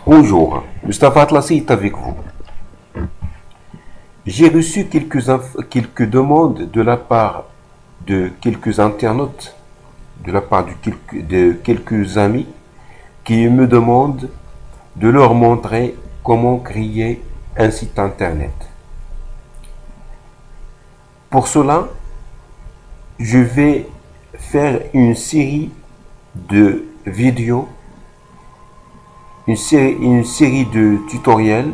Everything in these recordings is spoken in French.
Bonjour, Mustafa Atlassi est avec vous. J'ai reçu quelques demandes de la part de quelques internautes, de quelques amis qui me demandent de leur montrer comment créer un site internet. Pour cela, je vais faire une série de vidéos, une série de tutoriels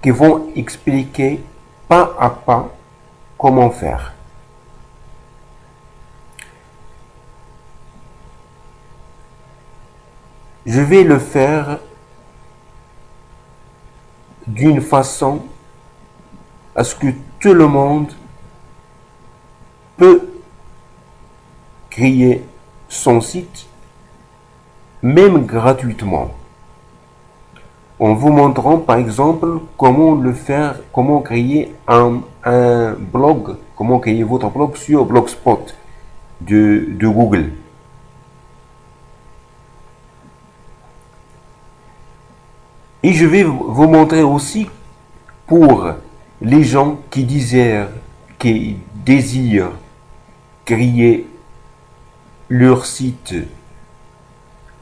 qui vont expliquer pas à pas comment faire. Je vais le faire d'une façon à ce que tout le monde peut créer son site, même gratuitement. En vous montrant par exemple comment créer un blog, comment créer votre blog sur Blogspot de Google. Et je vais vous montrer aussi pour les gens qui désirent créer leur site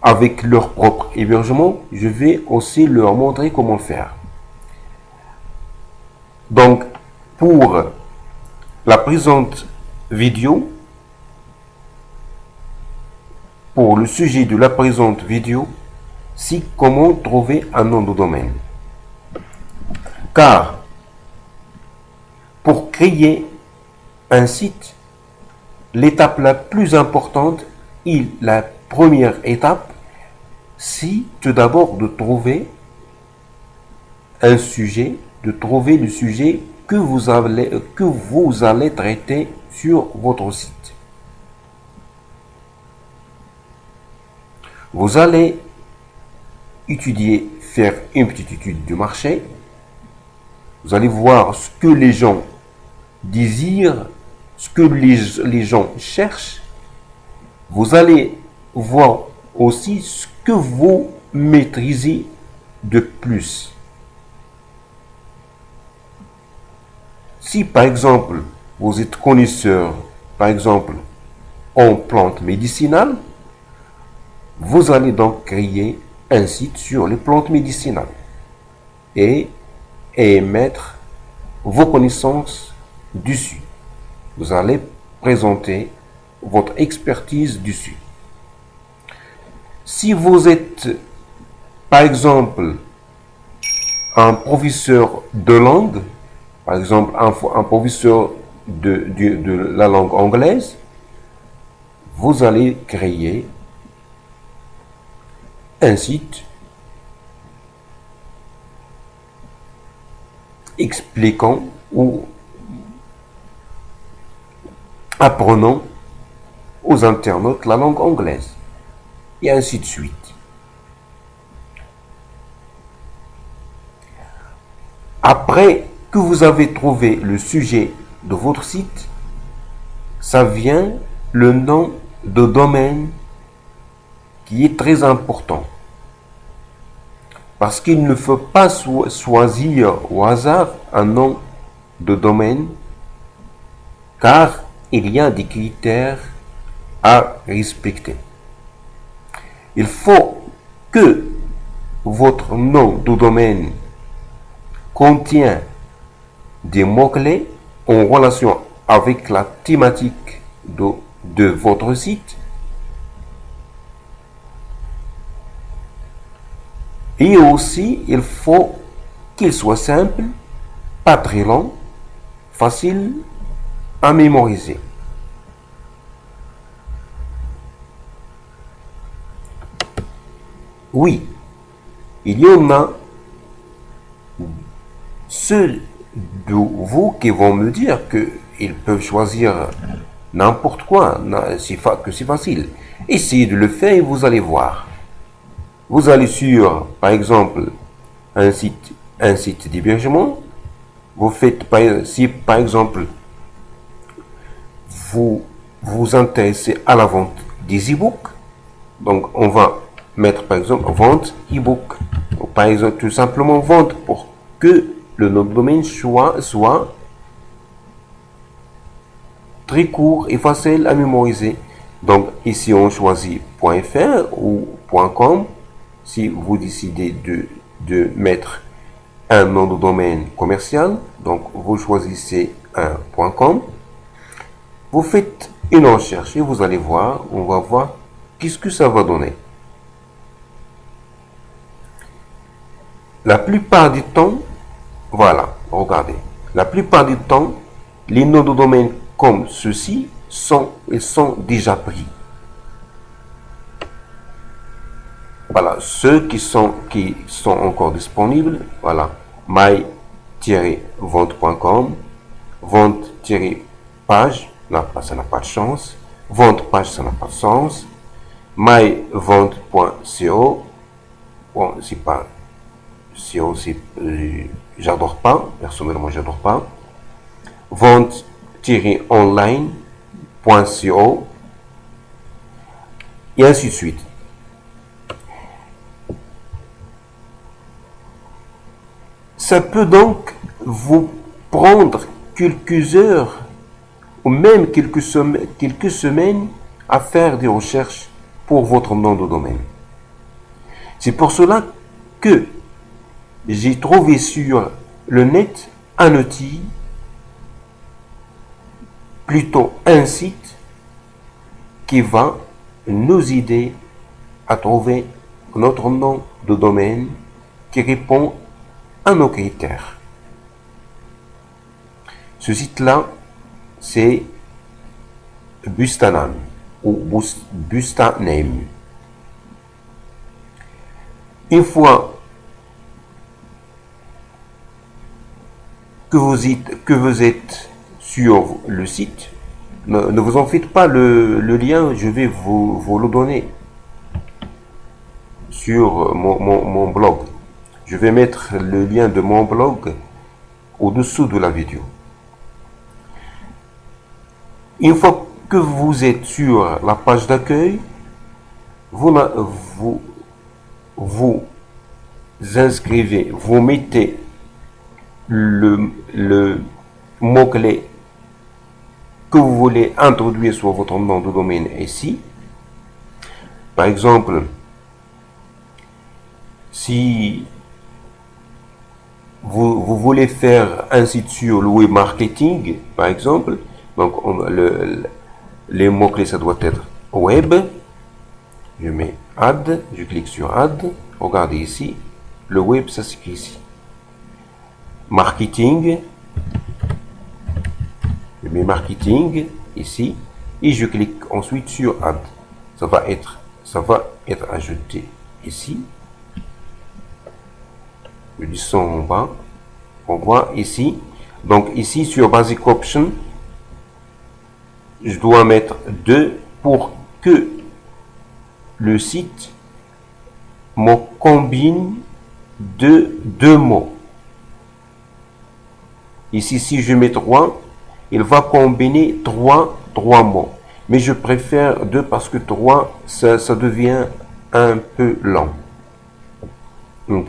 avec leur propre hébergement, je vais aussi leur montrer comment faire. Donc, pour la présente vidéo, pour le sujet de la présente vidéo, c'est comment trouver un nom de domaine. Car, pour créer un site, l'étape la plus importante et la première étape, c'est tout d'abord de trouver un sujet, de trouver le sujet que vous allez traiter sur votre site. Vous allez faire une petite étude du marché. Vous allez voir ce que les gens désirent, ce que les gens cherchent. Vous allez voir aussi ce que vous maîtrisez de plus. Si par exemple vous êtes connaisseur, par exemple en plantes médicinales, vous allez donc créer un site sur les plantes médicinales et mettre vos connaissances dessus. Vous allez présenter votre expertise dessus. Si vous êtes, par exemple, un professeur de langue, par exemple un professeur de la langue anglaise, vous allez créer un site expliquant ou apprenant aux internautes la langue anglaise, et ainsi de suite. Après que vous avez trouvé le sujet de votre site, ça vient le nom de domaine qui est très important. Parce qu'il ne faut pas choisir au hasard un nom de domaine, car il y a des critères à respecter. Il faut que votre nom de domaine contient des mots-clés en relation avec la thématique de votre site. Et aussi, il faut qu'il soit simple, pas très long, facile à mémoriser. Oui, il y en a ceux de vous qui vont me dire qu'ils peuvent choisir n'importe quoi, que c'est facile. Essayez de le faire et vous allez voir. Vous allez sur, par exemple, un site d'hébergement. Vous faites, si par exemple, vous vous intéressez à la vente des e-books, donc on va mettre par exemple vente e-book, ou par exemple tout simplement vente, pour que le nom de domaine soit très court et facile à mémoriser. Donc ici on choisit .fr ou .com si vous décidez de mettre un nom de domaine commercial. Donc vous choisissez un .com, vous faites une recherche et vous allez voir, on va voir qu'est-ce que ça va donner. La plupart du temps, voilà, regardez, la plupart du temps, les noms de domaine comme ceci sont déjà pris. Voilà, ceux qui sont encore disponibles, voilà, my-vente.com, vente-page, là, ça n'a pas de chance, vente-page, ça n'a pas de sens, myvente.co, bon, c'est pas, CO, j'adore pas, personnellement, j'adore pas, vente-online.co, et ainsi de suite. Ça peut donc vous prendre quelques heures ou même quelques semaines à faire des recherches pour votre nom de domaine. C'est pour cela que j'ai trouvé sur le net un outil, plutôt un site, qui va nous aider à trouver notre nom de domaine qui répond à nos critères. Ce site-là, c'est Bustaname ou Bustaname. Une fois que vous êtes sur le site, ne vous en faites pas, le lien, je vais vous le donner sur mon blog. Je vais mettre le lien de mon blog au-dessous de la vidéo. Une fois que vous êtes sur la page d'accueil, vous inscrivez, vous mettez le mot-clé que vous voulez introduire sur votre nom de domaine ici. Par exemple, si vous voulez faire un site sur le web marketing, par exemple, donc les mots-clés, ça doit être web. Je mets add, je clique sur add. Regardez ici, le web, ça s'écrit ici. Marketing, je mets marketing ici et je clique ensuite sur add. Ça va être ajouté ici. Je descends en bas, on voit ici. Donc ici sur Basic Option, je dois mettre 2 pour que le site me combine deux mots. Ici, si je mets 3, il va combiner 3 mots. Mais je préfère 2 parce que 3, ça devient un peu lent. Donc,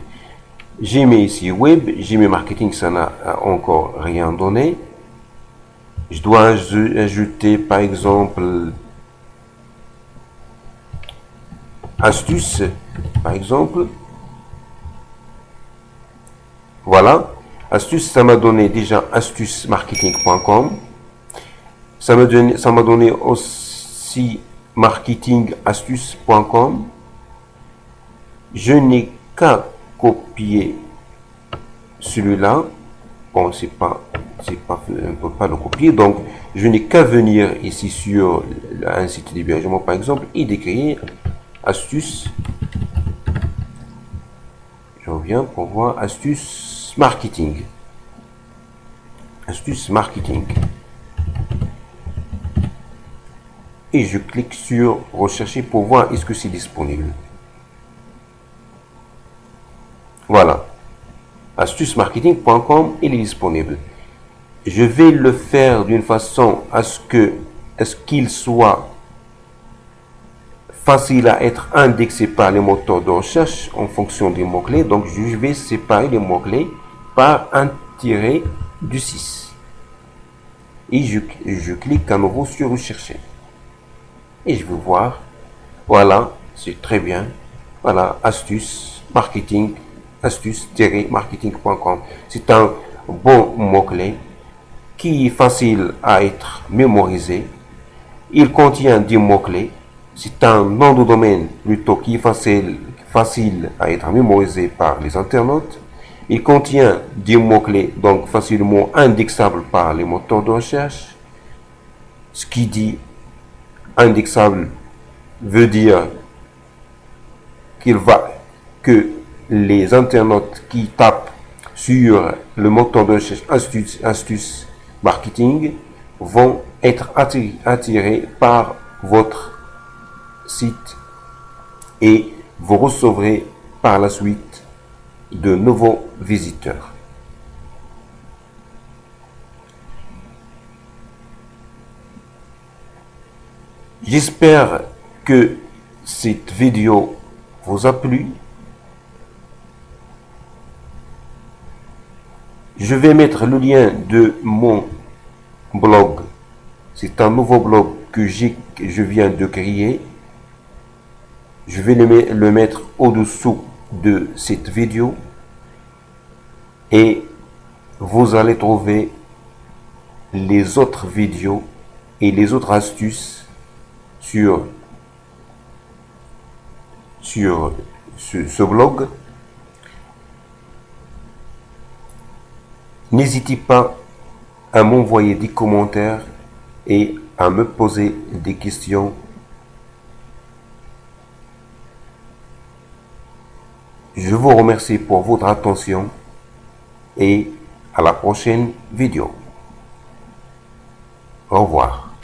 j'ai mis ici web, j'ai mis marketing, ça n'a encore rien donné. Je dois ajouter par exemple astuce, par exemple. Voilà. Astuce, ça m'a donné déjà astucemarketing.com. Ça m'a donné aussi marketingastuce.com. Je n'ai qu'à copier celui-là. Bon, on ne peut pas le copier. Donc, je n'ai qu'à venir ici sur un site d'hébergement, par exemple, et d'écrire astuce. Je reviens pour voir astuce marketing. Astuce marketing. Et je clique sur rechercher pour voir est-ce que c'est disponible. Voilà. Astucemarketing.com, il est disponible. Je vais le faire d'une façon à ce qu'il soit facile à être indexé par les moteurs de recherche en fonction des mots-clés. Donc, je vais séparer les mots-clés par un tiret du 6. Et je clique à nouveau sur rechercher. Et je vais voir. Voilà, c'est très bien. Voilà, astuce, marketing, astuce-marketing.com. C'est un bon mot-clé qui est facile à être mémorisé. Il contient 10 mots-clés. C'est un nom de domaine plutôt qui est facile à être mémorisé par les internautes. Il contient 10 mots-clés, donc facilement indexables par les moteurs de recherche. Ce qui dit indexable veut dire que les internautes qui tapent sur le moteur de recherche astuce marketing vont être attirés par votre site et vous recevrez par la suite de nouveaux visiteurs. J'espère que cette vidéo vous a plu. Je vais mettre le lien de mon blog. C'est un nouveau blog que je viens de créer. Je vais le mettre au-dessous de cette vidéo et vous allez trouver les autres vidéos et les autres astuces sur ce blog. N'hésitez pas à m'envoyer des commentaires et à me poser des questions. Je vous remercie pour votre attention et à la prochaine vidéo. Au revoir.